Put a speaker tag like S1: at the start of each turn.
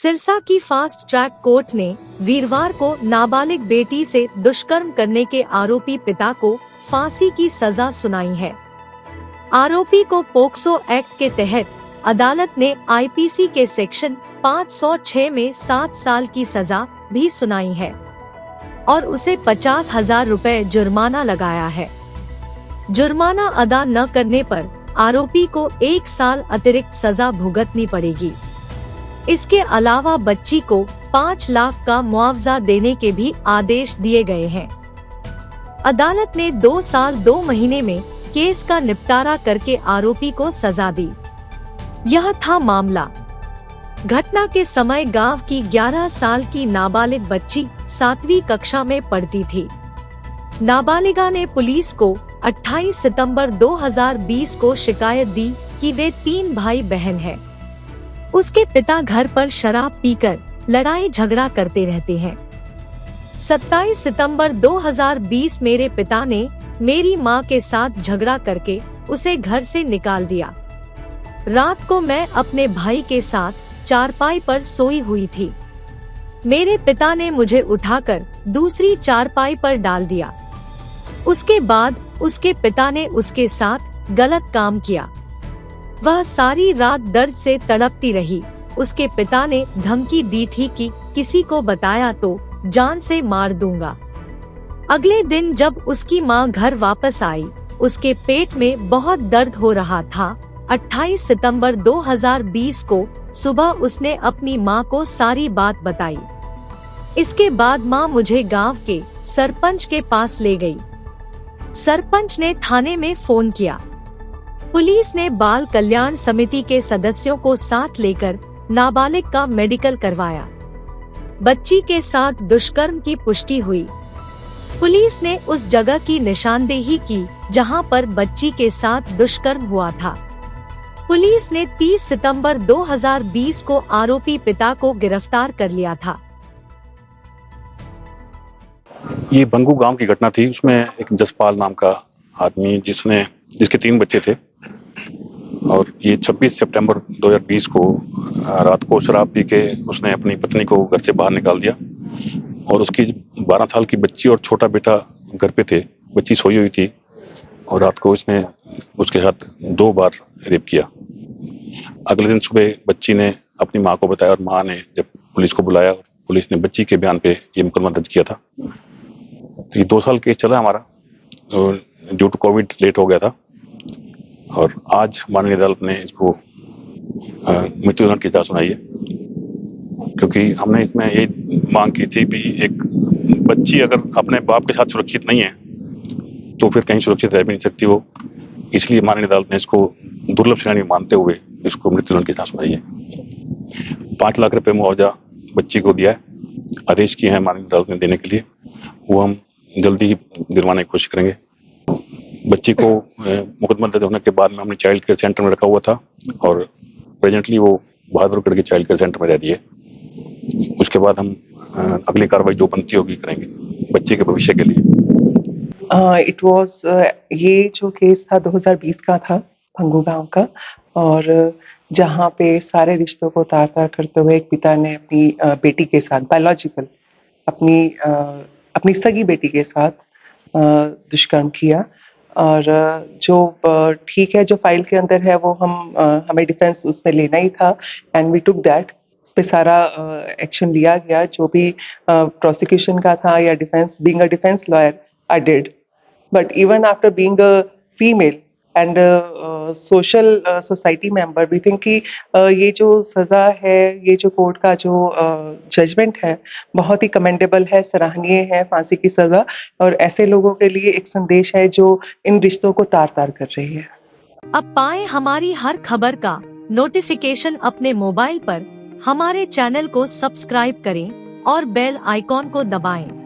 S1: सिरसा की fast track court ने वीरवार को नाबालिग बेटी से दुष्कर्म करने के आरोपी पिता को फांसी की सजा सुनाई है। आरोपी को पोक्सो एक्ट के तहत अदालत ने आईपीसी के सेक्शन 506 में 7 साल की सजा भी सुनाई है और उसे 50,000 रुपए जुर्माना लगाया है। जुर्माना अदा न करने पर आरोपी को 1 साल अतिरिक्त सजा भुगतनी पड़ेगी। इसके अलावा बच्ची को 5 लाख का मुआवजा देने के भी आदेश दिए गए हैं। अदालत ने 2 साल 2 महीने में केस का निपटारा करके आरोपी को सजा दी। यह था मामला। घटना के समय गांव की 11 साल की नाबालिग बच्ची 7वीं कक्षा में पढ़ती थी। नाबालिगा ने पुलिस को 28 सितंबर 2020 को शिकायत दी कि वे 3 भाई बहन हैं। उसके पिता घर पर शराब पीकर लड़ाई झगड़ा करते रहते हैं। 27 सितंबर 2020 मेरे पिता ने मेरी मां के साथ झगड़ा करके उसे घर से निकाल दिया। रात को मैं अपने भाई के साथ चारपाई पर सोई हुई थी। मेरे पिता ने मुझे उठाकर दूसरी चारपाई पर डाल दिया। उसके बाद उसके पिता ने उसके साथ गलत काम किया। वह सारी रात दर्द से तड़पती रही। उसके पिता ने धमकी दी थी कि किसी को बताया तो जान से मार दूंगा। अगले दिन जब उसकी मां घर वापस आई, उसके पेट में बहुत दर्द हो रहा था। 28 सितंबर 2020 को सुबह उसने अपनी मां को सारी बात बताई। इसके बाद मां मुझे गांव के सरपंच के पास ले गई। सरपंच ने थाने में फोन किया। पुलिस ने बाल कल्याण समिति के सदस्यों को साथ लेकर नाबालिग का मेडिकल करवाया। बच्ची के साथ दुष्कर्म की पुष्टि हुई। पुलिस ने उस जगह की निशानदेही की जहां पर बच्ची के साथ दुष्कर्म हुआ था। पुलिस ने 30 सितंबर 2020 को आरोपी पिता को गिरफ्तार कर लिया था।
S2: ये बंगू गांव की घटना थी। उसमें एक जसपाल नाम का आदमी जिसके 3 बच्चे थे और ये 26 सितंबर 2020 को रात को शराब पी के उसने अपनी पत्नी को घर से बाहर निकाल दिया और उसकी 12 साल की बच्ची और छोटा बेटा घर पे थे। बच्ची सोई हुई थी और रात को उसने उसके साथ 2 बार रेप किया। अगले दिन सुबह बच्ची ने अपनी माँ को बताया और माँ ने जब पुलिस को बुलाया, पुलिस ने बच्ची के बयान पे ये मुकदमा दर्ज किया था। तो ये 2 साल केस चला हमारा और ड्यू टू कोविड लेट हो गया था और आज माननीय अदालत ने इसको मृत्युदंड की सजा सुनाई है, क्योंकि हमने इसमें ये मांग की थी भी एक बच्ची अगर अपने बाप के साथ सुरक्षित नहीं है तो फिर कहीं सुरक्षित रह भी नहीं सकती वो। इसलिए माननीय अदालत ने इसको दुर्लभ श्रेणी मानते हुए इसको मृत्युदंड की सजा सुनाई है। 5 लाख रुपए मुआवजा बच्ची को दिया है, आदेश किए हैं माननीय अदालत ने देने के लिए। वो हम जल्दी ही दिलवाने की कोशिश करेंगे। बच्ची को मुकदमा दर्ज होने के बाद में हमने चाइल्ड केयर सेंटर में रखा हुआ था और प्रेजेंटली वो बहादुरगढ़ के चाइल्ड केयर सेंटर में रह रही है। उसके बाद हम अगली कार्रवाई जो बनती होगी करेंगे बच्चे के भविष्य के लिए।
S3: ये जो केस था 2020 का था, भंगू गांव का, और जहाँ पे सारे रिश्तों को तार-तार करते हुए एक पिता ने अपनी बेटी के साथ बायोलॉजिकल अपनी सगी बेटी के साथ दुष्कर्म किया। और जो ठीक है, जो फाइल के अंदर है वो हमें डिफेंस उसमें लेना ही था एंड वी टुक दैट। उस पे सारा एक्शन लिया गया जो भी प्रोसिक्यूशन का था या defence. Being a defence lawyer I did, but even after being a female and social society member we think कि ये जो सज़ा है, ये जो कोर्ट का जो जजमेंट है बहुत ही कमेंडेबल है, सराहनीय है, फांसी की सज़ा। और ऐसे लोगों के लिए एक संदेश है जो इन रिश्तों को तार-तार कर रही है।
S1: अब पाएं हमारी हर खबर का नोटिफिकेशन अपने मोबाइल पर। हमारे चैनल को सब्सक्राइब करें और बेल आइकॉन को दबाएं।